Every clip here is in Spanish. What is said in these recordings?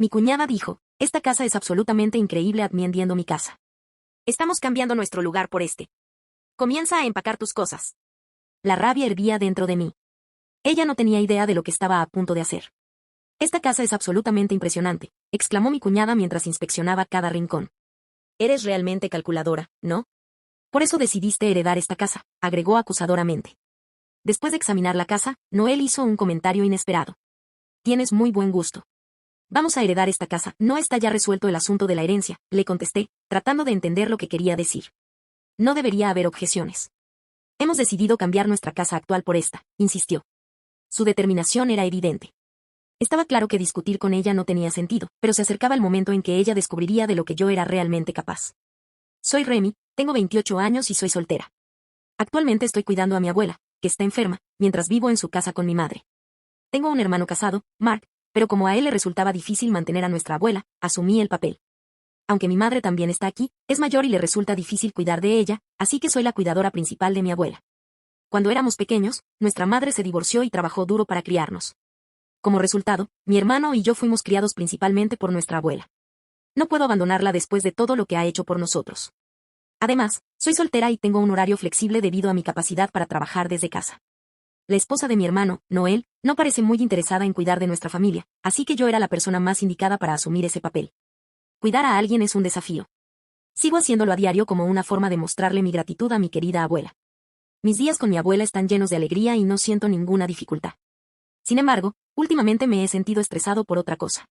Mi cuñada dijo, esta casa es absolutamente increíble admiriendo mi casa. Estamos cambiando nuestro lugar por este. Comienza a empacar tus cosas. La rabia hervía dentro de mí. Ella no tenía idea de lo que estaba a punto de hacer. Esta casa es absolutamente impresionante, exclamó mi cuñada mientras inspeccionaba cada rincón. Eres realmente calculadora, ¿no? Por eso decidiste heredar esta casa, agregó acusadoramente. Después de examinar la casa, Noel hizo un comentario inesperado. Tienes muy buen gusto. Vamos a heredar esta casa, no está ya resuelto el asunto de la herencia, le contesté, tratando de entender lo que quería decir. No debería haber objeciones. Hemos decidido cambiar nuestra casa actual por esta, insistió. Su determinación era evidente. Estaba claro que discutir con ella no tenía sentido, pero se acercaba el momento en que ella descubriría de lo que yo era realmente capaz. Soy Remy, tengo 28 años y soy soltera. Actualmente estoy cuidando a mi abuela, que está enferma, mientras vivo en su casa con mi madre. Tengo un hermano casado, Mark, pero como a él le resultaba difícil mantener a nuestra abuela, asumí el papel. Aunque mi madre también está aquí, es mayor y le resulta difícil cuidar de ella, así que soy la cuidadora principal de mi abuela. Cuando éramos pequeños, nuestra madre se divorció y trabajó duro para criarnos. Como resultado, mi hermano y yo fuimos criados principalmente por nuestra abuela. No puedo abandonarla después de todo lo que ha hecho por nosotros. Además, soy soltera y tengo un horario flexible debido a mi capacidad para trabajar desde casa. La esposa de mi hermano, Noel, no parece muy interesada en cuidar de nuestra familia, así que yo era la persona más indicada para asumir ese papel. Cuidar a alguien es un desafío. Sigo haciéndolo a diario como una forma de mostrarle mi gratitud a mi querida abuela. Mis días con mi abuela están llenos de alegría y no siento ninguna dificultad. Sin embargo, últimamente me he sentido estresado por otra cosa.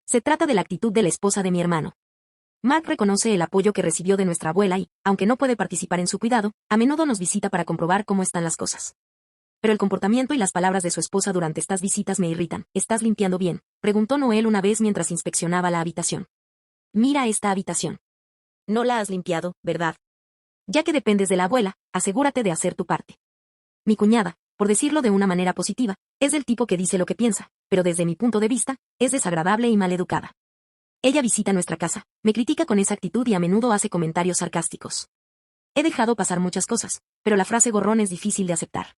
Se trata de la actitud de la esposa de mi hermano. Mark reconoce el apoyo que recibió de nuestra abuela y, aunque no puede participar en su cuidado, a menudo nos visita para comprobar cómo están las cosas. Pero el comportamiento y las palabras de su esposa durante estas visitas me irritan. ¿Estás limpiando bien?, preguntó Noel una vez mientras inspeccionaba la habitación. Mira esta habitación. No la has limpiado, ¿verdad? Ya que dependes de la abuela, asegúrate de hacer tu parte. Mi cuñada, por decirlo de una manera positiva, es del tipo que dice lo que piensa, pero desde mi punto de vista, es desagradable y maleducada. Ella visita nuestra casa, me critica con esa actitud y a menudo hace comentarios sarcásticos. He dejado pasar muchas cosas, pero la frase gorrón es difícil de aceptar.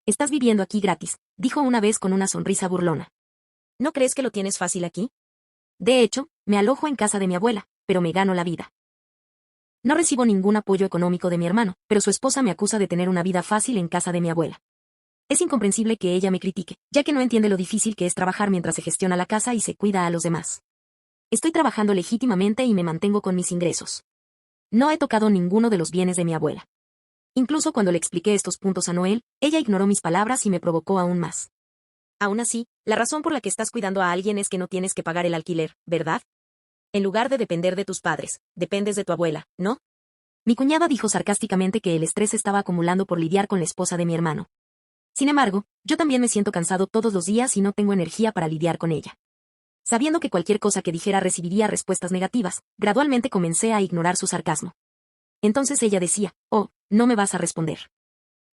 Estás viviendo aquí gratis, dijo una vez con una sonrisa burlona. ¿No crees que lo tienes fácil aquí? De hecho, me alojo en casa de mi abuela, pero me gano la vida. No recibo ningún apoyo económico de mi hermano, pero su esposa me acusa de tener una vida fácil en casa de mi abuela. Es incomprensible que ella me critique, ya que no entiende lo difícil que es trabajar mientras se gestiona la casa y se cuida a los demás. Estoy trabajando legítimamente y me mantengo con mis ingresos. No he tocado ninguno de los bienes de mi abuela. Incluso cuando le expliqué estos puntos a Noel, ella ignoró mis palabras y me provocó aún más. Aún así, la razón por la que estás cuidando a alguien es que no tienes que pagar el alquiler, ¿verdad? En lugar de depender de tus padres, dependes de tu abuela, ¿no? Mi cuñada dijo sarcásticamente que el estrés estaba acumulando por lidiar con la esposa de mi hermano. Sin embargo, yo también me siento cansado todos los días y no tengo energía para lidiar con ella. Sabiendo que cualquier cosa que dijera recibiría respuestas negativas, gradualmente comencé a ignorar su sarcasmo. Entonces ella decía, oh, no me vas a responder.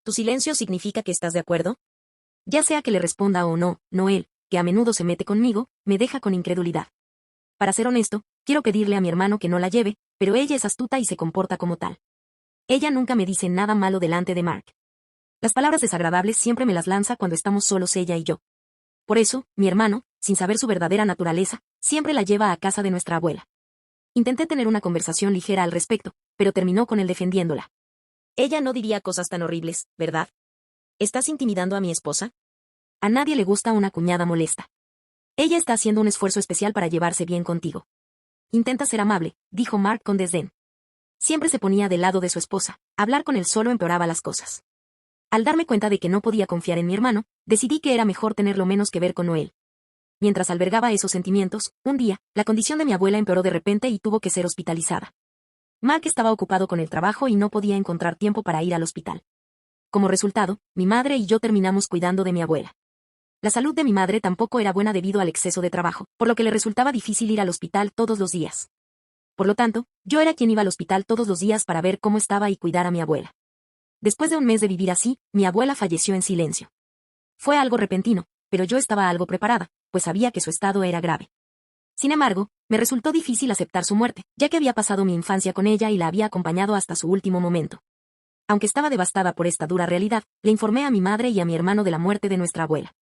¿Tu silencio significa que estás de acuerdo? Ya sea que le responda o no, Noel, que a menudo se mete conmigo, me deja con incredulidad. Para ser honesto, quiero pedirle a mi hermano que no la lleve, pero ella es astuta y se comporta como tal. Ella nunca me dice nada malo delante de Mark. Las palabras desagradables siempre me las lanza cuando estamos solos ella y yo. Por eso, mi hermano, sin saber su verdadera naturaleza, siempre la lleva a casa de nuestra abuela. Intenté tener una conversación ligera al respecto, pero terminó con él defendiéndola. Ella no diría cosas tan horribles, ¿verdad? ¿Estás intimidando a mi esposa? A nadie le gusta una cuñada molesta. Ella está haciendo un esfuerzo especial para llevarse bien contigo. Intenta ser amable, dijo Mark con desdén. Siempre se ponía del lado de su esposa, hablar con él solo empeoraba las cosas. Al darme cuenta de que no podía confiar en mi hermano, decidí que era mejor tenerlo menos que ver con Noel. Mientras albergaba esos sentimientos, un día, la condición de mi abuela empeoró de repente y tuvo que ser hospitalizada. Mark estaba ocupado con el trabajo y no podía encontrar tiempo para ir al hospital. Como resultado, mi madre y yo terminamos cuidando de mi abuela. La salud de mi madre tampoco era buena debido al exceso de trabajo, por lo que le resultaba difícil ir al hospital todos los días. Por lo tanto, yo era quien iba al hospital todos los días para ver cómo estaba y cuidar a mi abuela. Después de un mes de vivir así, mi abuela falleció en silencio. Fue algo repentino, pero yo estaba algo preparada, pues sabía que su estado era grave. Sin embargo, me resultó difícil aceptar su muerte, ya que había pasado mi infancia con ella y la había acompañado hasta su último momento. Aunque estaba devastada por esta dura realidad, le informé a mi madre y a mi hermano de la muerte de nuestra abuela.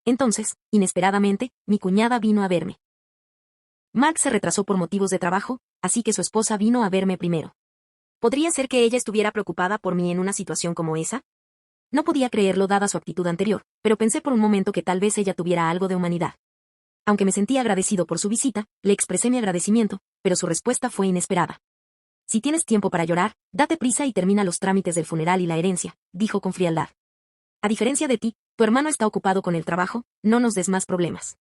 Entonces, inesperadamente, mi cuñada vino a verme. Mark se retrasó por motivos de trabajo, así que su esposa vino a verme primero. ¿Podría ser que ella estuviera preocupada por mí en una situación como esa? No podía creerlo dada su actitud anterior, pero pensé por un momento que tal vez ella tuviera algo de humanidad. Aunque me sentía agradecido por su visita, le expresé mi agradecimiento, pero su respuesta fue inesperada. Si tienes tiempo para llorar, date prisa y termina los trámites del funeral y la herencia, dijo con frialdad. A diferencia de ti, tu hermano está ocupado con el trabajo, no nos des más problemas.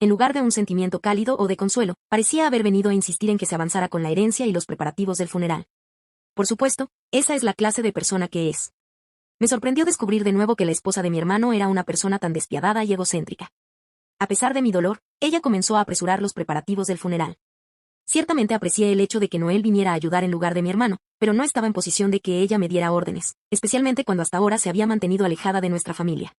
En lugar de un sentimiento cálido o de consuelo, parecía haber venido a insistir en que se avanzara con la herencia y los preparativos del funeral. Por supuesto, esa es la clase de persona que es. Me sorprendió descubrir de nuevo que la esposa de mi hermano era una persona tan despiadada y egocéntrica. A pesar de mi dolor, ella comenzó a apresurar los preparativos del funeral. Ciertamente aprecié el hecho de que Noel viniera a ayudar en lugar de mi hermano, pero no estaba en posición de que ella me diera órdenes, especialmente cuando hasta ahora se había mantenido alejada de nuestra familia.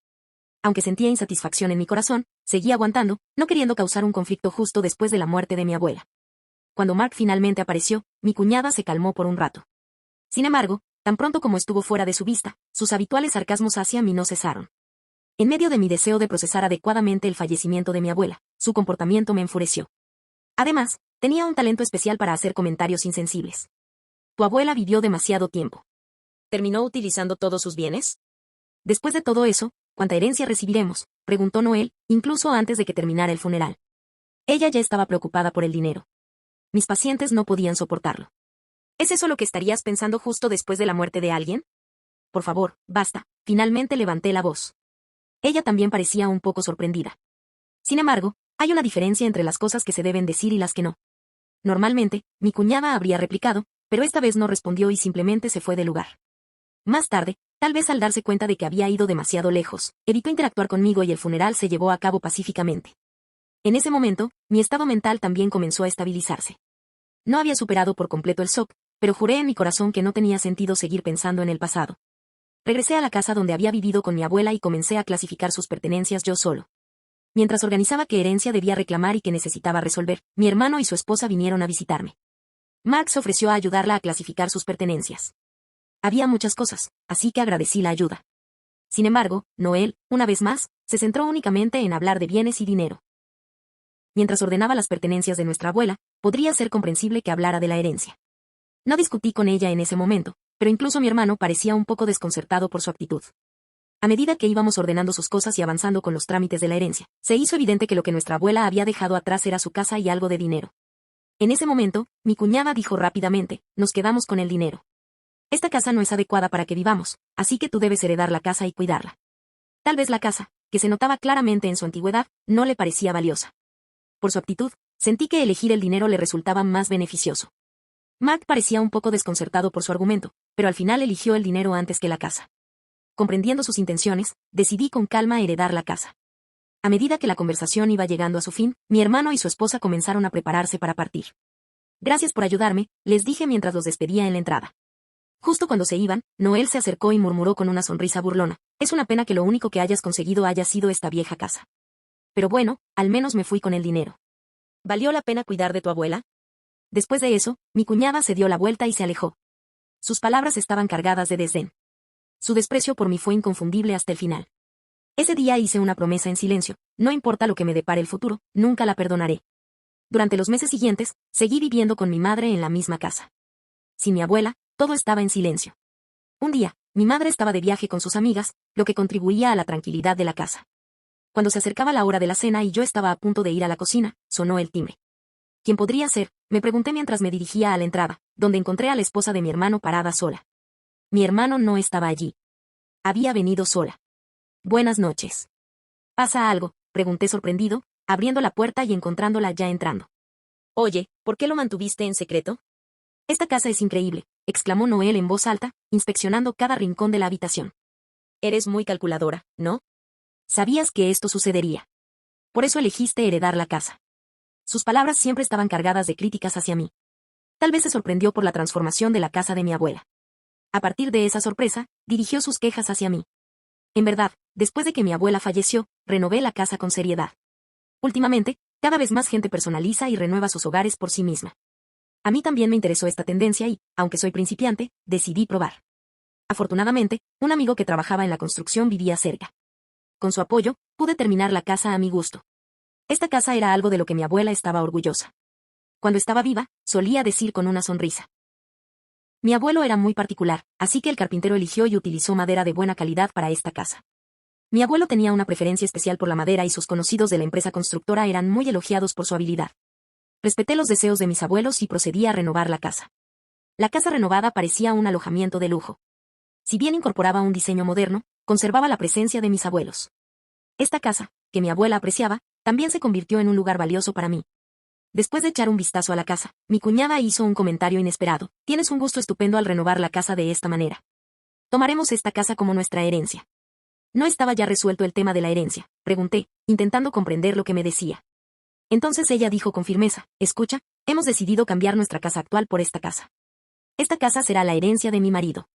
Aunque sentía insatisfacción en mi corazón, seguí aguantando, no queriendo causar un conflicto justo después de la muerte de mi abuela. Cuando Mark finalmente apareció, mi cuñada se calmó por un rato. Sin embargo, tan pronto como estuvo fuera de su vista, sus habituales sarcasmos hacia mí no cesaron. En medio de mi deseo de procesar adecuadamente el fallecimiento de mi abuela, su comportamiento me enfureció. Además, tenía un talento especial para hacer comentarios insensibles. Tu abuela vivió demasiado tiempo. ¿Terminó utilizando todos sus bienes? Después de todo eso, ¿cuánta herencia recibiremos?, preguntó Noel, incluso antes de que terminara el funeral. Ella ya estaba preocupada por el dinero. Mis pacientes no podían soportarlo. ¿Es eso lo que estarías pensando justo después de la muerte de alguien? Por favor, basta. Finalmente levanté la voz. Ella también parecía un poco sorprendida. Sin embargo, hay una diferencia entre las cosas que se deben decir y las que no. Normalmente, mi cuñada habría replicado, pero esta vez no respondió y simplemente se fue del lugar. Más tarde, tal vez al darse cuenta de que había ido demasiado lejos, evitó interactuar conmigo y el funeral se llevó a cabo pacíficamente. En ese momento, mi estado mental también comenzó a estabilizarse. No había superado por completo el shock, pero juré en mi corazón que no tenía sentido seguir pensando en el pasado. Regresé a la casa donde había vivido con mi abuela y comencé a clasificar sus pertenencias yo solo. Mientras organizaba qué herencia debía reclamar y qué necesitaba resolver, mi hermano y su esposa vinieron a visitarme. Max ofreció a ayudarla a clasificar sus pertenencias. Había muchas cosas, así que agradecí la ayuda. Sin embargo, Noel, una vez más, se centró únicamente en hablar de bienes y dinero. Mientras ordenaba las pertenencias de nuestra abuela, podría ser comprensible que hablara de la herencia. No discutí con ella en ese momento, pero incluso mi hermano parecía un poco desconcertado por su actitud. A medida que íbamos ordenando sus cosas y avanzando con los trámites de la herencia, se hizo evidente que lo que nuestra abuela había dejado atrás era su casa y algo de dinero. En ese momento, mi cuñada dijo rápidamente, nos quedamos con el dinero. Esta casa no es adecuada para que vivamos, así que tú debes heredar la casa y cuidarla. Tal vez la casa, que se notaba claramente en su antigüedad, no le parecía valiosa. Por su actitud, sentí que elegir el dinero le resultaba más beneficioso. Mark parecía un poco desconcertado por su argumento, pero al final eligió el dinero antes que la casa. Comprendiendo sus intenciones, decidí con calma heredar la casa. A medida que la conversación iba llegando a su fin, mi hermano y su esposa comenzaron a prepararse para partir. Gracias por ayudarme, les dije mientras los despedía en la entrada. Justo cuando se iban, Noel se acercó y murmuró con una sonrisa burlona, es una pena que lo único que hayas conseguido haya sido esta vieja casa. Pero bueno, al menos me fui con el dinero. ¿Valió la pena cuidar de tu abuela? Después de eso, mi cuñada se dio la vuelta y se alejó. Sus palabras estaban cargadas de desdén. Su desprecio por mí fue inconfundible hasta el final. Ese día hice una promesa en silencio, no importa lo que me depare el futuro, nunca la perdonaré. Durante los meses siguientes, seguí viviendo con mi madre en la misma casa. Sin mi abuela, todo estaba en silencio. Un día, mi madre estaba de viaje con sus amigas, lo que contribuía a la tranquilidad de la casa. Cuando se acercaba la hora de la cena y yo estaba a punto de ir a la cocina, sonó el timbre. ¿Quién podría ser?, me pregunté mientras me dirigía a la entrada, donde encontré a la esposa de mi hermano parada sola. Mi hermano no estaba allí. Había venido sola. Buenas noches. ¿Pasa algo?, pregunté sorprendido, abriendo la puerta y encontrándola ya entrando. Oye, ¿por qué lo mantuviste en secreto? Esta casa es increíble, exclamó Noel en voz alta, inspeccionando cada rincón de la habitación. Eres muy calculadora, ¿no? Sabías que esto sucedería. Por eso elegiste heredar la casa. Sus palabras siempre estaban cargadas de críticas hacia mí. Tal vez se sorprendió por la transformación de la casa de mi abuela. A partir de esa sorpresa, dirigió sus quejas hacia mí. En verdad, después de que mi abuela falleció, renové la casa con seriedad. Últimamente, cada vez más gente personaliza y renueva sus hogares por sí misma. A mí también me interesó esta tendencia y, aunque soy principiante, decidí probar. Afortunadamente, un amigo que trabajaba en la construcción vivía cerca. Con su apoyo, pude terminar la casa a mi gusto. Esta casa era algo de lo que mi abuela estaba orgullosa. Cuando estaba viva, solía decir con una sonrisa. Mi abuelo era muy particular, así que el carpintero eligió y utilizó madera de buena calidad para esta casa. Mi abuelo tenía una preferencia especial por la madera y sus conocidos de la empresa constructora eran muy elogiados por su habilidad. Respeté los deseos de mis abuelos y procedí a renovar la casa. La casa renovada parecía un alojamiento de lujo. Si bien incorporaba un diseño moderno, conservaba la presencia de mis abuelos. Esta casa, que mi abuela apreciaba, también se convirtió en un lugar valioso para mí. Después de echar un vistazo a la casa, mi cuñada hizo un comentario inesperado. Tienes un gusto estupendo al renovar la casa de esta manera. Tomaremos esta casa como nuestra herencia. ¿No estaba ya resuelto el tema de la herencia?, pregunté, intentando comprender lo que me decía. Entonces ella dijo con firmeza, escucha, hemos decidido cambiar nuestra casa actual por esta casa. Esta casa será la herencia de mi marido.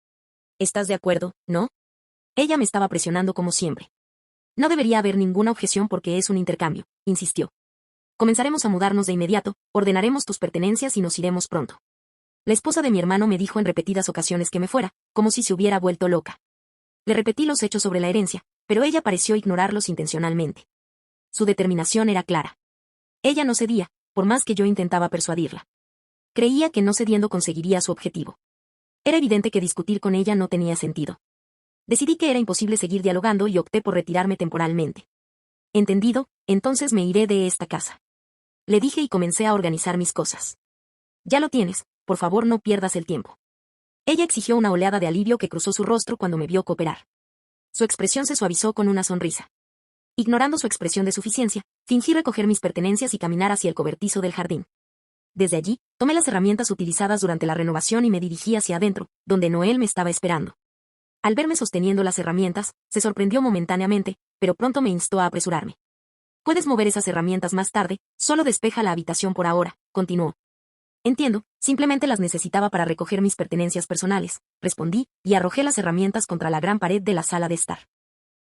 ¿Estás de acuerdo, no? Ella me estaba presionando como siempre. No debería haber ninguna objeción porque es un intercambio, insistió. Comenzaremos a mudarnos de inmediato, ordenaremos tus pertenencias y nos iremos pronto. La esposa de mi hermano me dijo en repetidas ocasiones que me fuera, como si se hubiera vuelto loca. Le repetí los hechos sobre la herencia, pero ella pareció ignorarlos intencionalmente. Su determinación era clara. Ella no cedía, por más que yo intentaba persuadirla. Creía que no cediendo conseguiría su objetivo. Era evidente que discutir con ella no tenía sentido. Decidí que era imposible seguir dialogando y opté por retirarme temporalmente. Entendido, entonces me iré de esta casa. Le dije y comencé a organizar mis cosas. Ya lo tienes, por favor no pierdas el tiempo. Ella exigió una oleada de alivio que cruzó su rostro cuando me vio cooperar. Su expresión se suavizó con una sonrisa. Ignorando su expresión de suficiencia, fingí recoger mis pertenencias y caminar hacia el cobertizo del jardín. Desde allí, tomé las herramientas utilizadas durante la renovación y me dirigí hacia adentro, donde Noel me estaba esperando. Al verme sosteniendo las herramientas, se sorprendió momentáneamente, pero pronto me instó a apresurarme. Puedes mover esas herramientas más tarde, solo despeja la habitación por ahora, continuó. Entiendo, simplemente las necesitaba para recoger mis pertenencias personales, respondí, y arrojé las herramientas contra la gran pared de la sala de estar.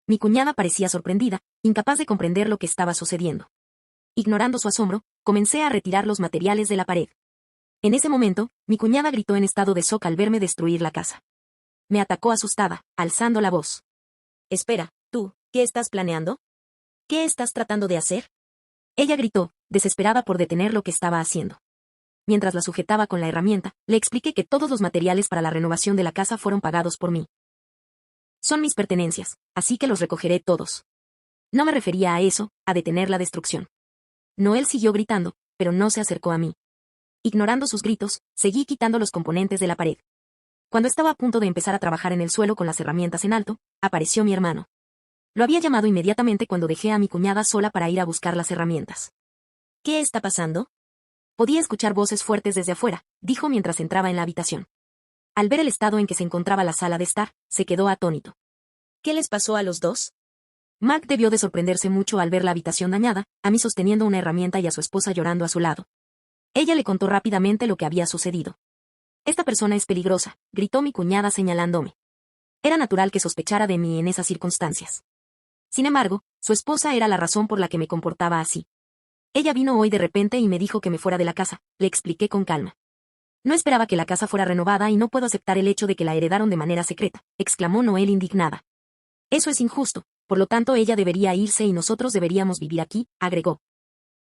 Mi cuñada parecía sorprendida, incapaz de comprender lo que estaba sucediendo. Ignorando su asombro, comencé a retirar los materiales de la pared. En ese momento, mi cuñada gritó en estado de shock al verme destruir la casa. Me atacó asustada, alzando la voz. Espera, tú, ¿qué estás planeando? ¿Qué estás tratando de hacer? Ella gritó, desesperada por detener lo que estaba haciendo. Mientras la sujetaba con la herramienta, le expliqué que todos los materiales para la renovación de la casa fueron pagados por mí. Son mis pertenencias, así que los recogeré todos. No me refería a eso, a detener la destrucción. Noel siguió gritando, pero no se acercó a mí. Ignorando sus gritos, seguí quitando los componentes de la pared. Cuando estaba a punto de empezar a trabajar en el suelo con las herramientas en alto, apareció mi hermano. Lo había llamado inmediatamente cuando dejé a mi cuñada sola para ir a buscar las herramientas. ¿Qué está pasando? Podía escuchar voces fuertes desde afuera, dijo mientras entraba en la habitación. Al ver el estado en que se encontraba la sala de estar, se quedó atónito. ¿Qué les pasó a los dos? Mark debió de sorprenderse mucho al ver la habitación dañada, a mí sosteniendo una herramienta y a su esposa llorando a su lado. Ella le contó rápidamente lo que había sucedido. Esta persona es peligrosa, gritó mi cuñada señalándome. Era natural que sospechara de mí en esas circunstancias. Sin embargo, su esposa era la razón por la que me comportaba así. Ella vino hoy de repente y me dijo que me fuera de la casa, le expliqué con calma. No esperaba que la casa fuera renovada y no puedo aceptar el hecho de que la heredaron de manera secreta, exclamó Noel indignada. Eso es injusto, por lo tanto ella debería irse y nosotros deberíamos vivir aquí, agregó.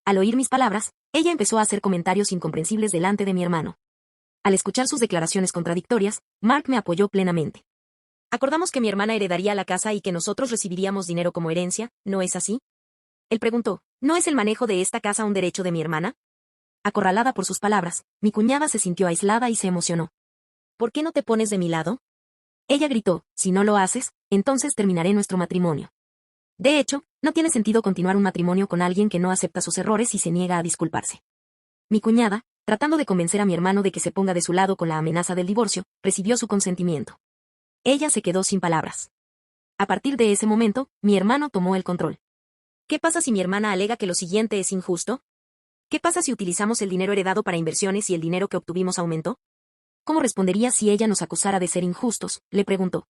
Al oír mis palabras, ella empezó a hacer comentarios incomprensibles delante de mi hermano. Al escuchar sus declaraciones contradictorias, Mark me apoyó plenamente. Acordamos que mi hermana heredaría la casa y que nosotros recibiríamos dinero como herencia, ¿no es así? Él preguntó, ¿no es el manejo de esta casa un derecho de mi hermana? Acorralada por sus palabras, mi cuñada se sintió aislada y se emocionó. ¿Por qué no te pones de mi lado? Ella gritó, si no lo haces, entonces terminaré nuestro matrimonio. De hecho, no tiene sentido continuar un matrimonio con alguien que no acepta sus errores y se niega a disculparse. Mi cuñada, tratando de convencer a mi hermano de que se ponga de su lado con la amenaza del divorcio, recibió su consentimiento. Ella se quedó sin palabras. A partir de ese momento, mi hermano tomó el control. ¿Qué pasa si mi hermana alega que lo siguiente es injusto? ¿Qué pasa si utilizamos el dinero heredado para inversiones y el dinero que obtuvimos aumentó? ¿Cómo respondería si ella nos acusara de ser injustos?, le preguntó.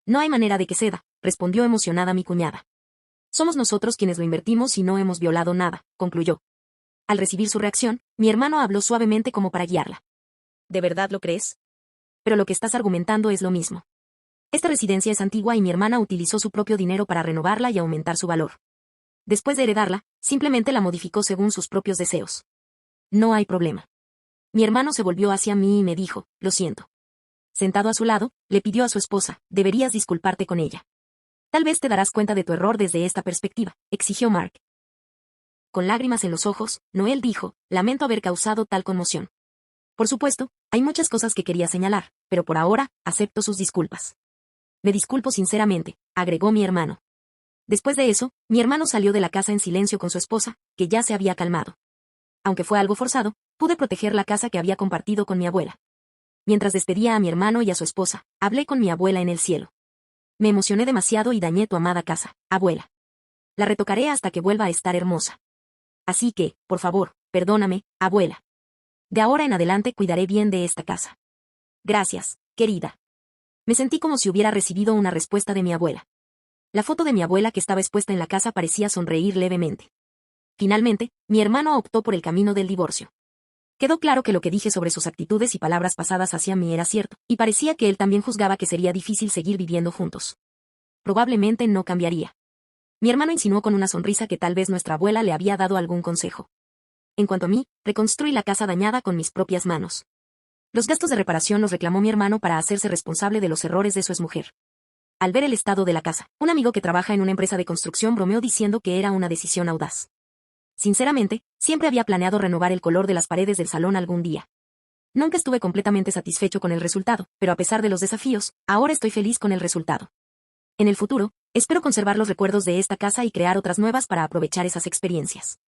No hay manera de que ceda, respondió emocionada mi cuñada. Somos nosotros quienes lo invertimos y no hemos violado nada, concluyó. Al recibir su reacción, mi hermano habló suavemente como para guiarla. ¿De verdad lo crees? Pero lo que estás argumentando es lo mismo. Esta residencia es antigua y mi hermana utilizó su propio dinero para renovarla y aumentar su valor. Después de heredarla, simplemente la modificó según sus propios deseos. No hay problema. Mi hermano se volvió hacia mí y me dijo, lo siento. Sentado a su lado, le pidió a su esposa, deberías disculparte con ella. Tal vez te darás cuenta de tu error desde esta perspectiva, exigió Mark. Con lágrimas en los ojos, Noel dijo, lamento haber causado tal conmoción. Por supuesto, hay muchas cosas que quería señalar, pero por ahora, acepto sus disculpas. Me disculpo sinceramente, agregó mi hermano. Después de eso, mi hermano salió de la casa en silencio con su esposa, que ya se había calmado. Aunque fue algo forzado, pude proteger la casa que había compartido con mi abuela. Mientras despedía a mi hermano y a su esposa, hablé con mi abuela en el cielo. Me emocioné demasiado y dañé tu amada casa, abuela. La retocaré hasta que vuelva a estar hermosa. Así que, por favor, perdóname, abuela. De ahora en adelante cuidaré bien de esta casa. Gracias, querida. Me sentí como si hubiera recibido una respuesta de mi abuela. La foto de mi abuela que estaba expuesta en la casa parecía sonreír levemente. Finalmente, mi hermano optó por el camino del divorcio. Quedó claro que lo que dije sobre sus actitudes y palabras pasadas hacia mí era cierto, y parecía que él también juzgaba que sería difícil seguir viviendo juntos. Probablemente no cambiaría. Mi hermano insinuó con una sonrisa que tal vez nuestra abuela le había dado algún consejo. En cuanto a mí, reconstruí la casa dañada con mis propias manos. Los gastos de reparación los reclamó mi hermano para hacerse responsable de los errores de su exmujer. Al ver el estado de la casa, un amigo que trabaja en una empresa de construcción bromeó diciendo que era una decisión audaz. Sinceramente, siempre había planeado renovar el color de las paredes del salón algún día. Nunca estuve completamente satisfecho con el resultado, pero a pesar de los desafíos, ahora estoy feliz con el resultado. En el futuro, espero conservar los recuerdos de esta casa y crear otras nuevas para aprovechar esas experiencias.